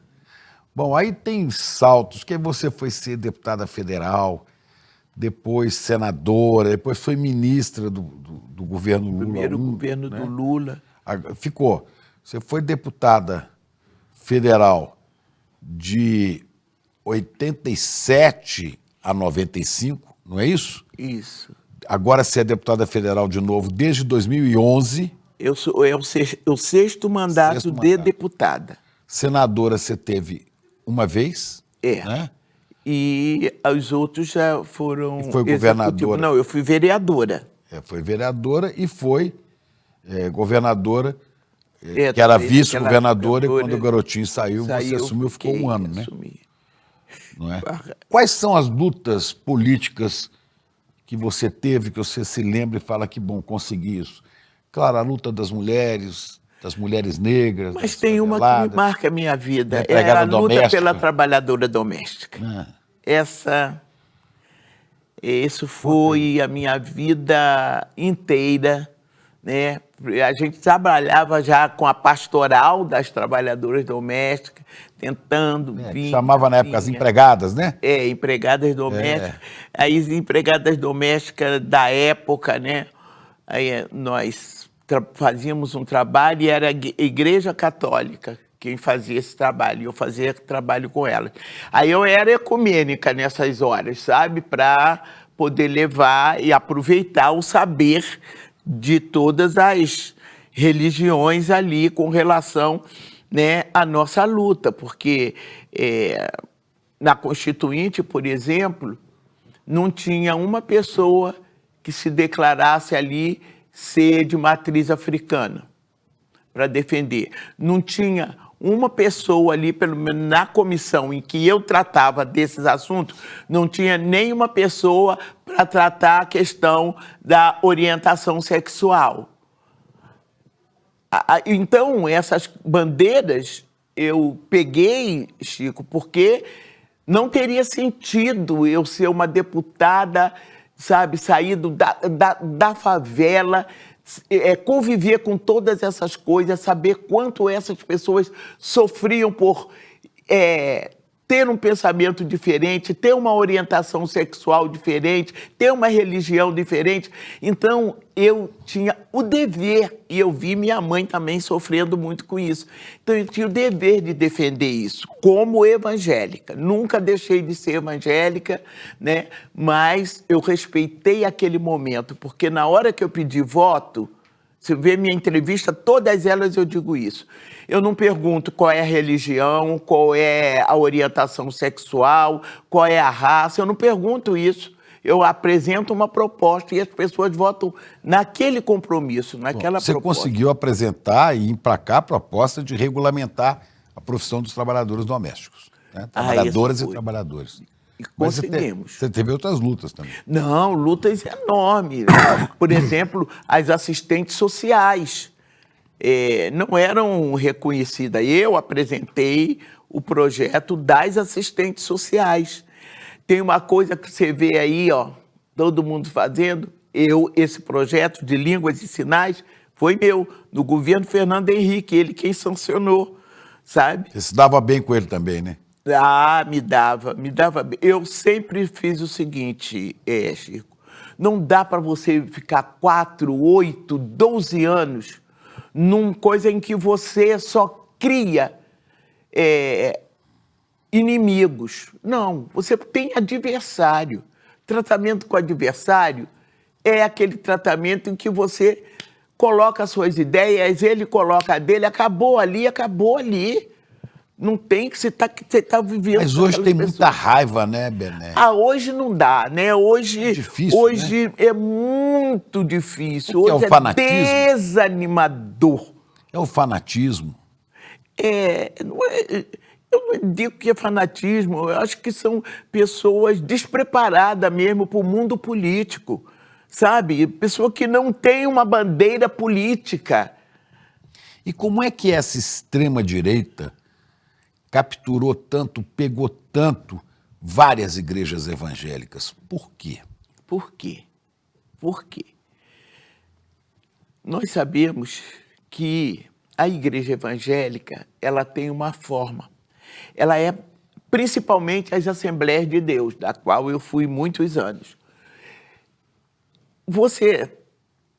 Bom, aí tem saltos, que você foi ser deputada federal, depois senadora, depois foi ministra do governo Lula. Primeiro governo do Lula. Ficou. Você foi deputada federal de 87 a 95, não é isso? Isso. Agora você é deputada federal de novo desde 2011. É o sexto mandato de deputada. Senadora você teve uma vez, É. Né? E os outros já foram... E foi governadora. Não, eu fui vereadora. Foi vereadora e foi governadora, que era vice-governadora, e quando o garotinho saiu, você assumiu, ficou um ano, né? Não é? Quais são as lutas políticas que você teve, que você se lembra e fala que bom, consegui isso? Claro, a luta das mulheres negras. Mas tem uma que me marca a minha vida, é a luta pela trabalhadora doméstica. Isso foi a minha vida inteira, né? A gente trabalhava já com a pastoral das trabalhadoras domésticas, tentando vir... Chamava na época as empregadas, né? Empregadas domésticas. Aí as empregadas domésticas da época, né? Aí nós fazíamos um trabalho e era a Igreja Católica quem fazia esse trabalho, eu fazia trabalho com elas. Aí eu era ecumênica nessas horas, sabe? Para poder levar e aproveitar o saber de todas as religiões ali com relação, né, à nossa luta, porque na Constituinte, por exemplo, não tinha uma pessoa que se declarasse ali ser de matriz africana para defender. Não tinha uma pessoa ali, pelo menos na comissão em que eu tratava desses assuntos, não tinha nenhuma pessoa para tratar a questão da orientação sexual. Então, essas bandeiras eu peguei, Chico, porque não teria sentido eu ser uma deputada, sabe, saído da favela, conviver com todas essas coisas, saber quanto essas pessoas sofriam por ter um pensamento diferente, ter uma orientação sexual diferente, ter uma religião diferente. Então, eu tinha o dever, e eu vi minha mãe também sofrendo muito com isso. Então, eu tinha o dever de defender isso, como evangélica. Nunca deixei de ser evangélica, né? Mas eu respeitei aquele momento, porque na hora que eu pedi voto, se vê minha entrevista, todas elas eu digo isso. Eu não pergunto qual é a religião, qual é a orientação sexual, qual é a raça, eu não pergunto isso. Eu apresento uma proposta e as pessoas votam naquele compromisso, naquela proposta. Você conseguiu apresentar e emplacar a proposta de regulamentar a profissão dos trabalhadores domésticos, né? Trabalhadoras e trabalhadores. E conseguimos. Você teve outras lutas também. Não, lutas enormes. Por exemplo, as assistentes sociais não eram reconhecidas. Eu apresentei o projeto das assistentes sociais. Tem uma coisa que você vê aí, ó, todo mundo fazendo. Esse projeto de línguas e sinais foi meu, no governo Fernando Henrique, ele quem sancionou, sabe? Você se dava bem com ele também, né? Me dava bem. Eu sempre fiz o seguinte, Chico, Não dá para você ficar 4, 8, 12 anos numa coisa em que você só cria inimigos. Não, você tem adversário. Tratamento com adversário é aquele tratamento em que você coloca as suas ideias, ele coloca a dele, acabou ali, acabou ali. Não tem que você tá vivendo. Mas hoje tem muita raiva, né, Bené? Hoje não dá, né? Hoje é difícil, hoje né? é muito difícil. O que é Hoje o fanatismo? desanimador. É o fanatismo. Eu não digo que é fanatismo, eu acho que são pessoas despreparadas mesmo para o mundo político, sabe? Pessoa que não tem uma bandeira política. E como é que essa extrema-direita capturou tanto, pegou tanto várias igrejas evangélicas? Por quê? Por quê? Por quê? Nós sabemos que a igreja evangélica, ela tem uma forma. Ela é principalmente as Assembleias de Deus, da qual eu fui muitos anos. Você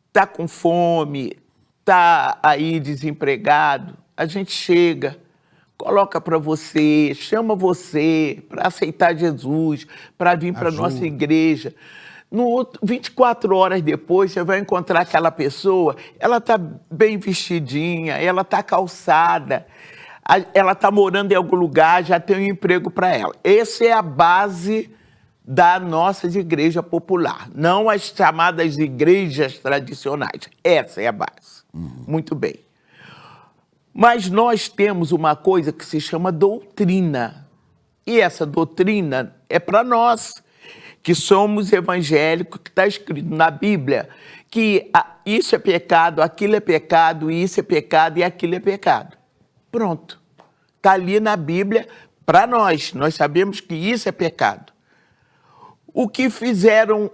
está com fome, está aí desempregado, a gente chega, coloca para você, chama você para aceitar Jesus, para vir para a nossa igreja. 24 horas depois, você vai encontrar aquela pessoa, ela está bem vestidinha, ela está calçada, ela está morando em algum lugar, já tem um emprego para ela. Essa é a base da nossa igreja popular, não as chamadas igrejas tradicionais. Essa é a base. Muito bem. Mas nós temos uma coisa que se chama doutrina. E essa doutrina é para nós, que somos evangélicos, que está escrito na Bíblia, que isso é pecado, aquilo é pecado, isso é pecado e aquilo é pecado. Pronto. Está ali na Bíblia para nós. Nós sabemos que isso é pecado. O que fizeram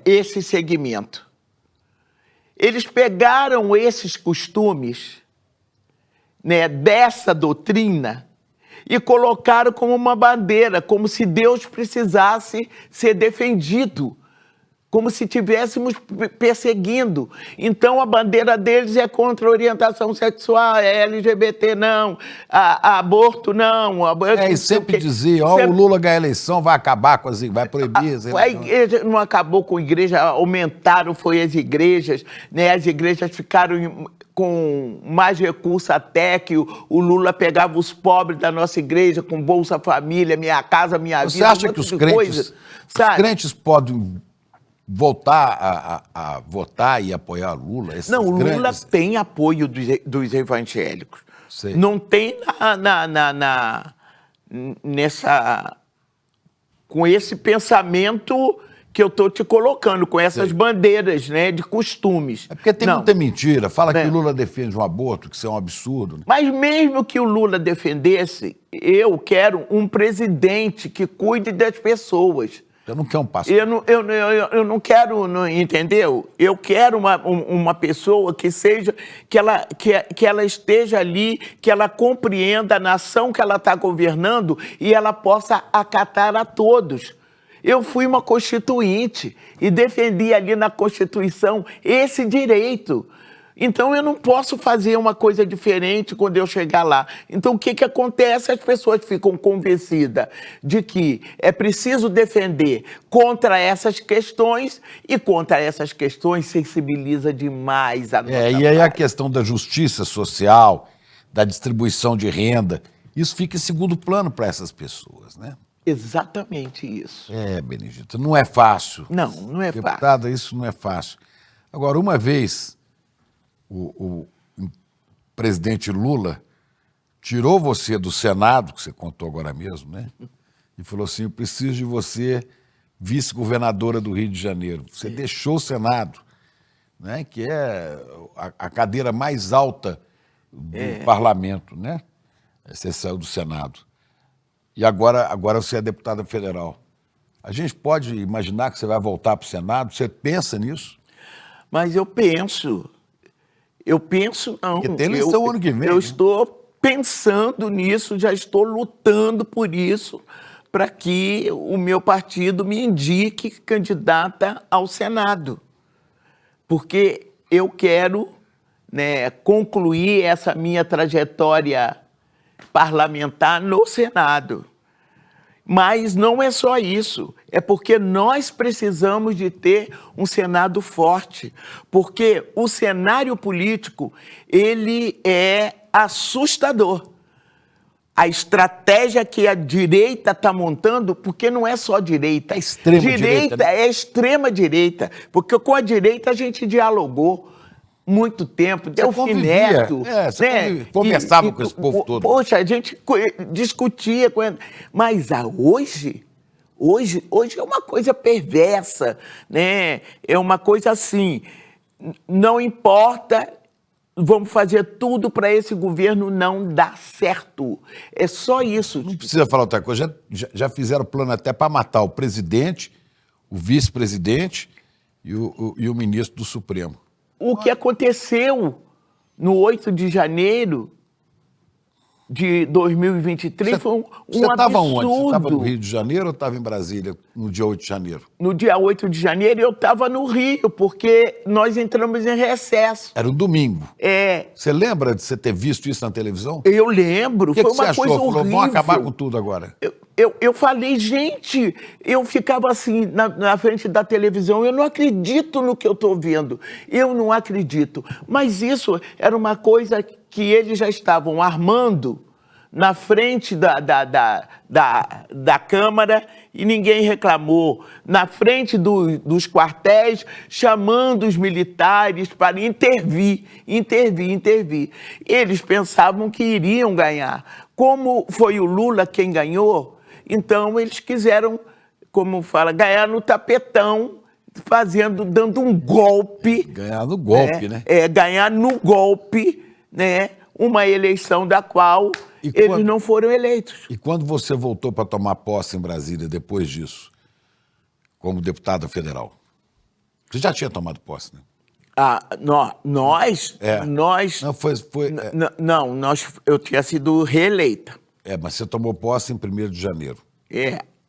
esse segmento? Eles pegaram esses costumes, né, dessa doutrina e colocaram como uma bandeira, como se Deus precisasse ser defendido, como se estivéssemos perseguindo. Então, a bandeira deles é contra a orientação sexual, é LGBT não, aborto não. E sempre dizia, o Lula ganha a eleição, vai acabar com vai proibir. A igreja não acabou com a igreja, aumentaram foi as igrejas, né? As igrejas ficaram com mais recurso até que o Lula pegava os pobres da nossa igreja com Bolsa Família, Minha Casa, Minha Vida. Você acha que os crentes podem voltar a votar e apoiar Lula? Não, o Lula tem apoio dos evangélicos. Sei. Não tem com esse pensamento que eu estou te colocando, com essas bandeiras, né, de costumes. É porque tem muita mentira. Fala que o Lula defende um aborto, que isso é um absurdo. Né? Mas mesmo que o Lula defendesse, eu quero um presidente que cuide das pessoas. Eu não quero um pastor. Eu não quero, entendeu? Eu quero uma pessoa que seja, que ela esteja ali, que ela compreenda a nação que ela está governando e ela possa acatar a todos. Eu fui uma constituinte e defendi ali na Constituição esse direito. Então, eu não posso fazer uma coisa diferente quando eu chegar lá. Então, o que acontece? As pessoas ficam convencidas de que é preciso defender contra essas questões e contra essas questões sensibiliza demais a nossa E aí a questão da justiça social, da distribuição de renda, isso fica em segundo plano para essas pessoas, né? Exatamente isso. Benedita, não é fácil. Não é fácil. Deputada, isso não é fácil. Agora, uma vez, o presidente Lula tirou você do Senado, que você contou agora mesmo, né? E falou assim, eu preciso de você vice-governadora do Rio de Janeiro. Você deixou o Senado, né? Que é a cadeira mais alta do parlamento, né? Você saiu do Senado. E agora você é deputada federal. A gente pode imaginar que você vai voltar para o Senado? Você pensa nisso? Mas eu penso não. Porque tem eleição ano que vem. Eu estou pensando nisso, já estou lutando por isso, para que o meu partido me indique candidata ao Senado. Porque eu quero, né, concluir essa minha trajetória parlamentar no Senado. Mas não é só isso, é porque nós precisamos de ter um Senado forte, porque o cenário político, ele é assustador. A estratégia que a direita está montando, porque não é só direita, é extrema direita, né? É extrema direita, porque com a direita a gente dialogou muito tempo, Delfim Neto, você conversava com esse povo todo. Poxa, a gente discutia com ele. Mas hoje é uma coisa perversa, né? É uma coisa assim, não importa, vamos fazer tudo para esse governo não dar certo. É só isso. Não precisa falar outra coisa, já fizeram plano até para matar o presidente, o vice-presidente e o ministro do Supremo. O que aconteceu no 8 de janeiro de 2023 foi um absurdo. Você estava onde? Você estava no Rio de Janeiro ou estava em Brasília no dia 8 de janeiro? No dia 8 de janeiro eu estava no Rio, porque nós entramos em recesso. Era um domingo. É. Você lembra de você ter visto isso na televisão? Eu lembro. Foi uma você achou? coisa horrível. Falou, vamos acabar com tudo agora. Eu falei, gente, eu ficava assim na frente da televisão, eu não acredito no que eu estou vendo, eu não acredito. Mas isso era uma coisa que eles já estavam armando na frente da Câmara e ninguém reclamou, na frente dos quartéis, chamando os militares para intervir. Eles pensavam que iriam ganhar. Como foi o Lula quem ganhou, então eles quiseram, como fala, ganhar no tapetão, dando um golpe. Ganhar no golpe, né? Ganhar no golpe, né? Uma eleição da qual eles não foram eleitos. E quando você voltou para tomar posse em Brasília depois disso, como deputado federal? Você já tinha tomado posse, né? Nós. Não, eu tinha sido reeleita. Mas você tomou posse em 1º de janeiro.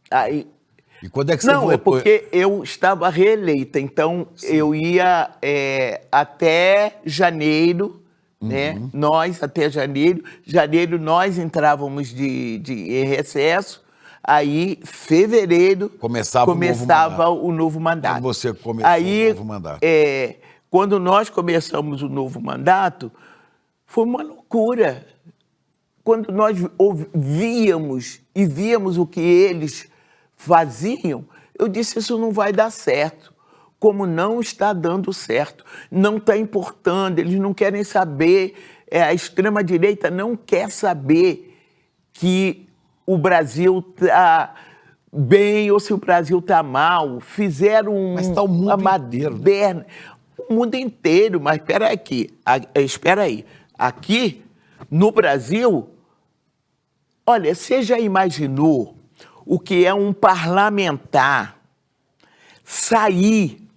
Aí. E quando é que você voltou? Não, é porque eu estava reeleita, então eu ia até janeiro, né? Nós até janeiro nós entrávamos em recesso, aí fevereiro começava o novo mandato. Quando você começou o novo mandato. Quando nós começamos o novo mandato, foi uma loucura. Quando nós víamos o que eles faziam, eu disse, isso não vai dar certo. Como não está dando certo, não está importando, eles não querem saber, a extrema-direita não quer saber que o Brasil está bem ou se o Brasil está mal. Fizeram Mas está o mundo inteiro, né? O mundo inteiro, mas espera aí. Aqui, no Brasil, olha, você já imaginou o que é um parlamentar sair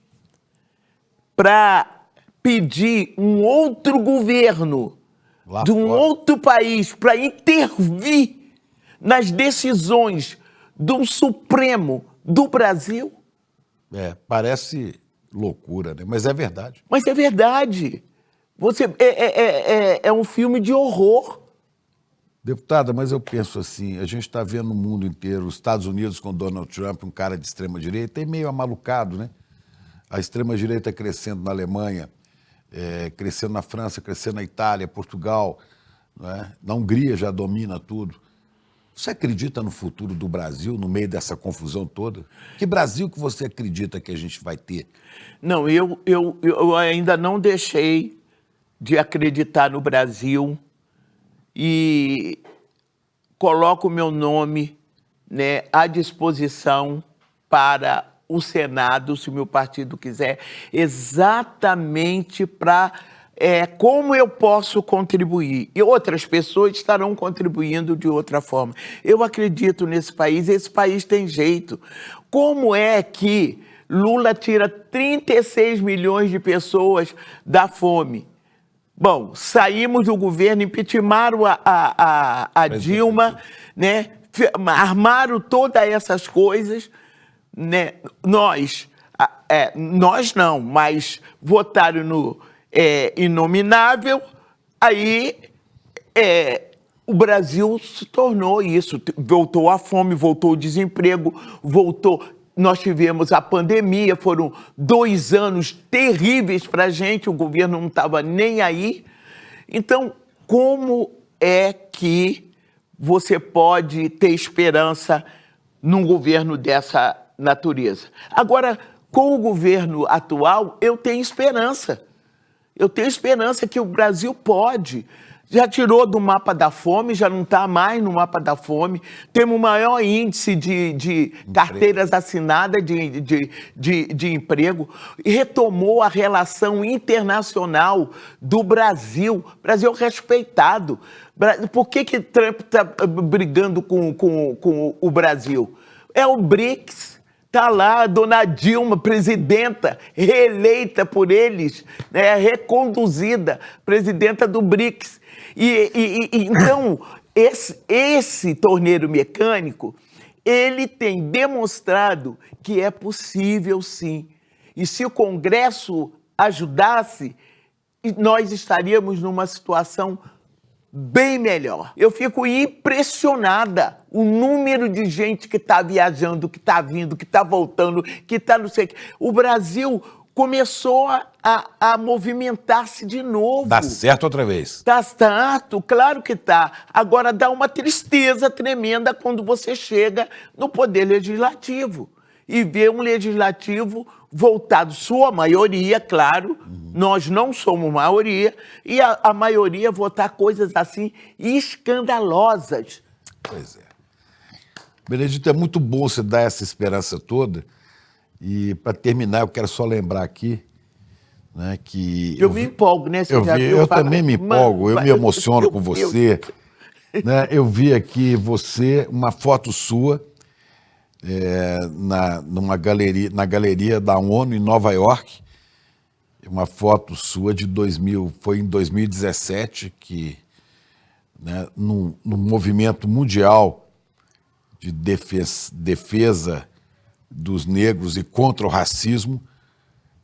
para pedir um outro governo de um outro país para intervir nas decisões do Supremo do Brasil? Parece loucura, né? Mas é verdade. Mas é verdade. É um filme de horror. Deputada, mas eu penso assim, a gente está vendo no mundo inteiro, os Estados Unidos com Donald Trump, um cara de extrema-direita, é meio amalucado, né? A extrema-direita crescendo na Alemanha, crescendo na França, crescendo na Itália, Portugal, né? Na Hungria já domina tudo. Você acredita no futuro do Brasil, no meio dessa confusão toda? Que Brasil que você acredita que a gente vai ter? Não, eu ainda não deixei de acreditar no Brasil e coloco o meu nome, né, à disposição para o Senado, se o meu partido quiser, exatamente para como eu posso contribuir. E outras pessoas estarão contribuindo de outra forma. Eu acredito nesse país, esse país tem jeito. Como é que Lula tira 36 milhões de pessoas da fome? Bom, saímos do governo, impeachmentaram a Dilma, né? armaram todas essas coisas, né? Nós não, mas votaram no inominável, aí o Brasil se tornou isso, voltou a fome, voltou o desemprego, nós tivemos a pandemia, foram 2 anos terríveis para a gente, o governo não estava nem aí. Então, como é que você pode ter esperança num governo dessa natureza? Agora, com o governo atual, eu tenho esperança. Eu tenho esperança que o Brasil pode. Já tirou do mapa da fome, já não está mais no mapa da fome. Temos o maior índice de carteiras assinadas de emprego. Retomou a relação internacional do Brasil. Brasil respeitado. Por que Trump está brigando com o Brasil? É o BRICS. Está lá a dona Dilma, presidenta, reeleita por eles, né, reconduzida, presidenta do BRICS. Então, esse torneiro mecânico, ele tem demonstrado que é possível, sim. E se o Congresso ajudasse, nós estaríamos numa situação bem melhor. Eu fico impressionada o número de gente que está viajando, que está vindo, que está voltando, que está não sei o quê. O Brasil começou a movimentar-se de novo. Dá certo outra vez. Tá certo, claro que tá. Agora dá uma tristeza tremenda quando você chega no Poder Legislativo e vê um Legislativo voltado, sua maioria, claro, nós não somos maioria, e a maioria votar coisas assim escandalosas. Pois é. Benedito, é muito bom você dar essa esperança toda. E, para terminar, eu quero só lembrar aqui, né, que... Eu me empolgo, né? Eu também me empolgo, eu me emociono com você. Né? Eu vi aqui uma foto sua na galeria da ONU em Nova York. Uma foto sua foi em 2017, que, né, no movimento mundial de defesa dos negros e contra o racismo,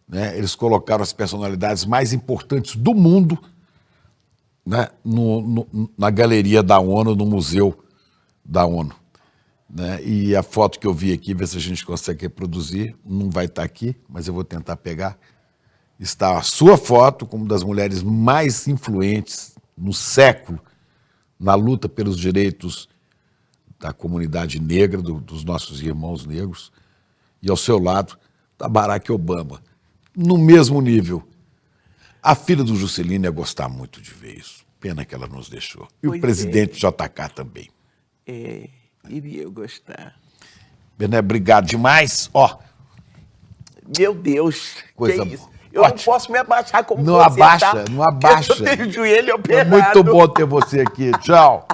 né, eles colocaram as personalidades mais importantes do mundo, né, na galeria da ONU, no museu da ONU. Né? E a foto que eu vi aqui, ver se a gente consegue reproduzir, não vai estar aqui, mas eu vou tentar pegar. Está a sua foto como uma das mulheres mais influentes no século na luta pelos direitos da comunidade negra, dos nossos irmãos negros. E ao seu lado está Barack Obama, no mesmo nível. A filha do Juscelino ia gostar muito de ver isso. Pena que ela nos deixou. E o presidente JK também. Iria gostar. Bené, obrigado demais. Ó. Meu Deus, coisa que isso? Eu não posso me abaixar como não você, abaixa, tá? Não abaixa. Eu tenho o joelho operado. É muito bom ter você aqui. Tchau.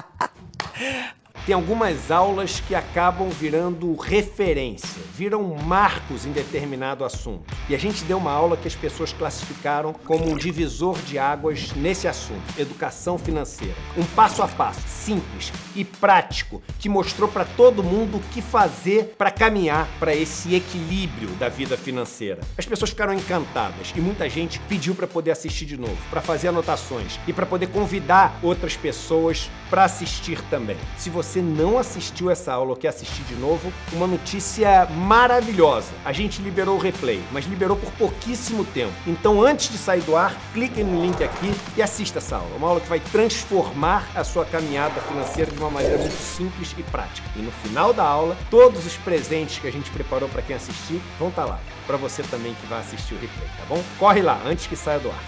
Tem algumas aulas que acabam virando referência, viram marcos em determinado assunto. E a gente deu uma aula que as pessoas classificaram como um divisor de águas nesse assunto, educação financeira. Um passo a passo, simples e prático, que mostrou para todo mundo o que fazer para caminhar para esse equilíbrio da vida financeira. As pessoas ficaram encantadas e muita gente pediu para poder assistir de novo, para fazer anotações e para poder convidar outras pessoas para assistir também. Se você não assistiu essa aula ou quer assistir de novo, uma notícia maravilhosa. A gente liberou o replay, mas liberou por pouquíssimo tempo. Então, antes de sair do ar, clique no link aqui e assista essa aula. Uma aula que vai transformar a sua caminhada financeira de uma maneira muito simples e prática. E no final da aula, todos os presentes que a gente preparou para quem assistir vão estar lá. Para você também que vai assistir o replay, tá bom? Corre lá, antes que saia do ar.